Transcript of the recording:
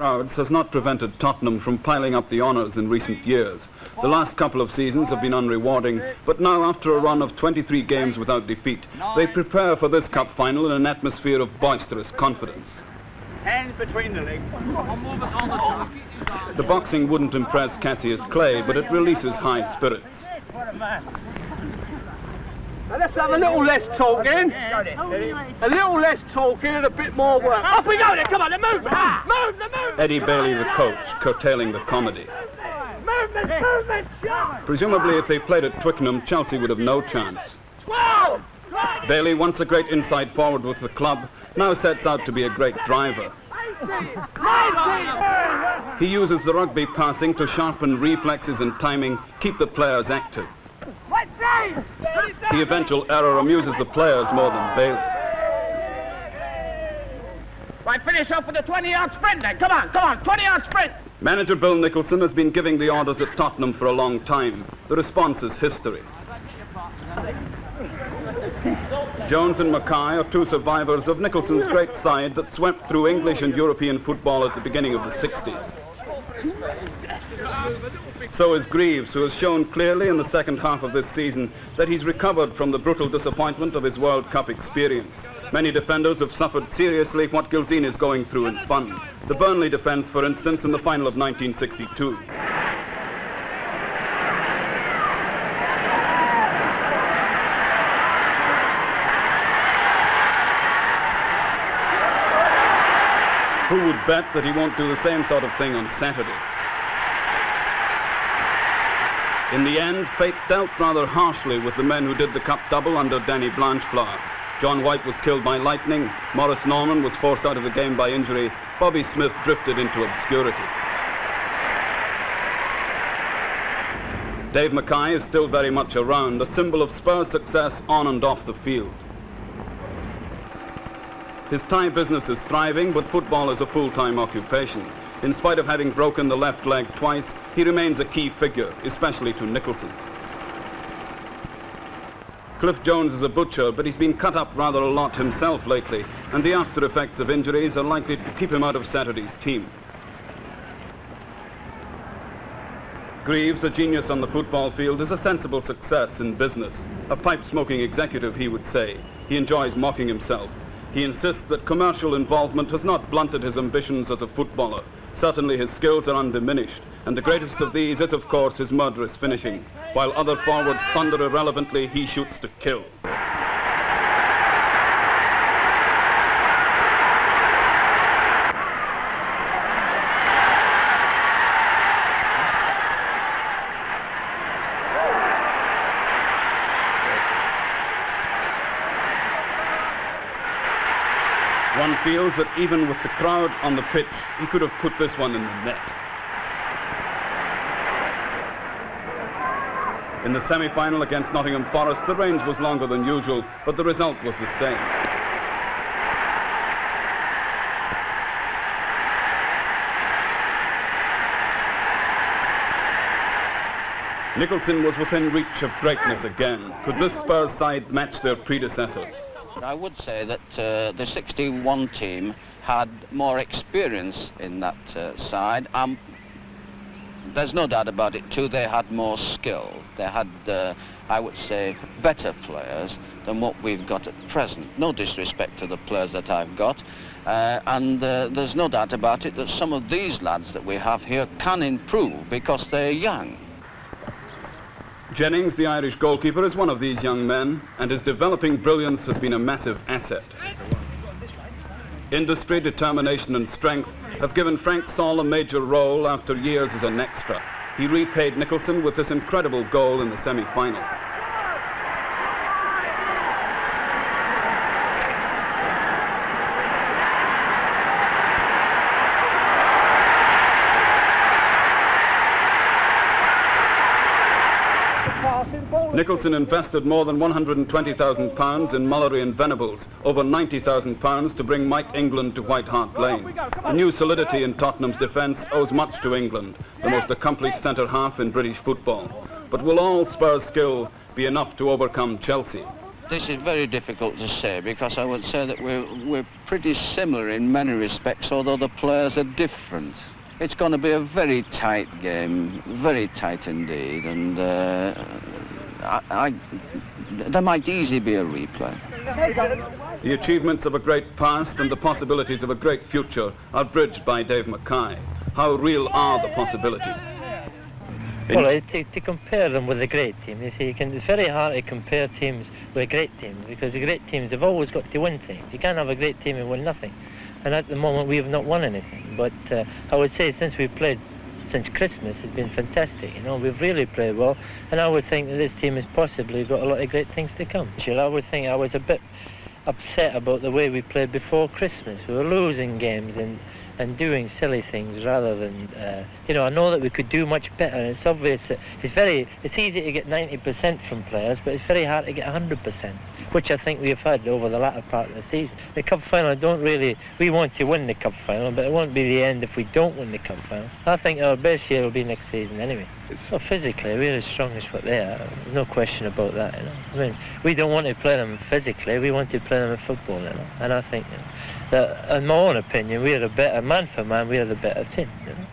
Crowds has not prevented Tottenham from piling up the honours in recent years. The last couple of seasons have been unrewarding, but now after a run of 23 games without defeat, they prepare for this cup final in an atmosphere of boisterous confidence. Hands between the legs. The boxing wouldn't impress Cassius Clay, but it releases high spirits. Now let's have a little less talking. A little less talking and a bit more work. Up we go then, come on, the movement! Move! Eddie Bailey, the coach, curtailing the comedy. Movement! Presumably, if they played at Twickenham, Chelsea would have no chance. 12! Bailey, once a great inside forward with the club, now sets out to be a great driver. 19! He uses the rugby passing to sharpen reflexes and timing, keep the players active. The eventual error amuses the players more than Bailey. Right, finish off with a 20-yard sprint then. Come on, 20-yard sprint. Manager Bill Nicholson has been giving the orders at Tottenham for a long time. The response is history. Jones and Mackay are two survivors of Nicholson's great side that swept through English and European football at the beginning of the 60s. So is Greaves, who has shown clearly in the second half of this season that he's recovered from the brutal disappointment of his World Cup experience. Many defenders have suffered seriously what Gilzine is going through in fun. The Burnley defence, for instance, in the final of 1962. Who would bet that he won't do the same sort of thing on Saturday? In the end, fate dealt rather harshly with the men who did the cup double under Danny Blanchflower. John White was killed by lightning, Maurice Norman was forced out of the game by injury, Bobby Smith drifted into obscurity. Dave Mackay is still very much around, a symbol of Spurs' success on and off the field. His Thai business is thriving, but football is a full-time occupation. In spite of having broken the left leg twice, he remains a key figure, especially to Nicholson. Cliff Jones is a butcher, but he's been cut up rather a lot himself lately, and the after effects of injuries are likely to keep him out of Saturday's team. Greaves, a genius on the football field, is a sensible success in business. A pipe-smoking executive, he would say. He enjoys mocking himself. He insists that commercial involvement has not blunted his ambitions as a footballer. Certainly his skills are undiminished, and the greatest of these is, of course, his murderous finishing. While other forwards thunder irrelevantly, he shoots to kill. One feels that even with the crowd on the pitch, he could have put this one in the net. In the semi-final against Nottingham Forest, the range was longer than usual, but the result was the same. Nicholson was within reach of greatness again. Could this Spurs side match their predecessors? I would say that the 61 team had more experience in that side. There's no doubt about it too, they had more skill. They had, I would say, better players than what we've got at present. No disrespect to the players that I've got. And there's no doubt about it that some of these lads that we have here can improve because they're young. Jennings, the Irish goalkeeper, is one of these young men, and his developing brilliance has been a massive asset. Industry, determination and strength have given Frank Saul a major role after years as an extra. He repaid Nicholson with this incredible goal in the semi-final. Nicholson invested more than £120,000 in Mullery and Venables, over £90,000 to bring Mike England to White Hart Lane. The new solidity in Tottenham's defence owes much to England, the most accomplished centre-half in British football. But will all Spurs' skill be enough to overcome Chelsea? This is very difficult to say, because I would say that we're pretty similar in many respects, although the players are different. It's going to be a very tight game, very tight indeed, and there might easily be a replay. The achievements of a great past and the possibilities of a great future are bridged by Dave Mackay. How real are the possibilities? Well, to compare them with a great team, you see, it's very hard to compare teams with great teams, because the great teams have always got to win things. You can't have a great team and win nothing. And at the moment, we have not won anything. But I would say since we've played since Christmas, it's been fantastic. You know, we've really played well. And I would think that this team has possibly got a lot of great things to come. I would think I was a bit upset about the way we played before Christmas. We were losing games and doing silly things rather than, you know, I know that we could do much better. And it's obvious that it's easy to get 90% from players, but it's very hard to get 100%, which I think we've had over the latter part of the season. The cup final, we want to win the cup final, but it won't be the end if we don't win the cup final. I think our best year will be next season anyway. So physically, we're as strong as what they are. There's no question about that, you know. I mean, we don't want to play them physically, we want to play them in football, you know. And I think, you know, that, in my own opinion, we are the better, man for man, we are the better team, you know.